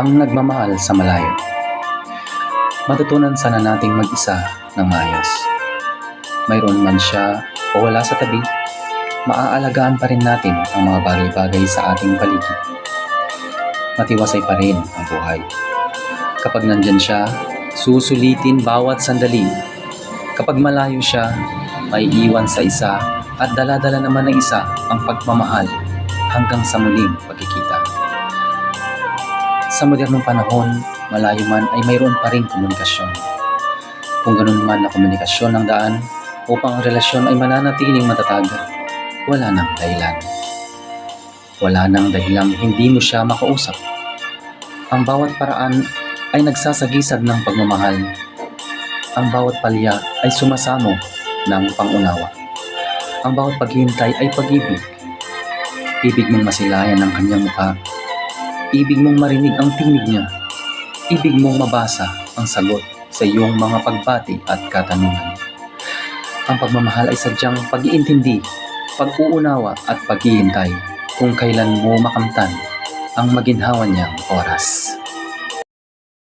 ang nagmamahal sa malayo. Matutunan sana nating mag-isa ng maayos. Mayroon man siya o wala sa tabi, maaalagaan pa rin natin ang mga bagay-bagay sa ating paligid. Matiwasay pa rin ang buhay. Kapag nandyan siya, susulitin bawat sandali. Kapag malayo siya, may iwan sa isa at dala-dala naman ng isa ang pagmamahal hanggang sa muling pagkikita. Sa modernong panahon, malayo man ay mayroon pa ring komunikasyon. Kung ganun man na komunikasyon ang daan upang ang relasyon ay mananatiling matatag, wala nang dahilan. Wala nang dahilang hindi mo siya makausap. Ang bawat paraan ay nagsasagisag ng pagmamahal. Ang bawat palya ay sumasamo ng pangunawa. Ang bawat paghihintay ay pag-ibig. Ibig mong masilayan ang kanyang mukha. Ibig mong marinig ang tinig niya. Ibig mong mabasa ang sagot sa iyong mga pagbati at katanungan. Ang pagmamahal ay sadyang pag-iintindi, pag-uunawa at paghihintay kung kailan mo makamtan ang maginhawa niyang oras.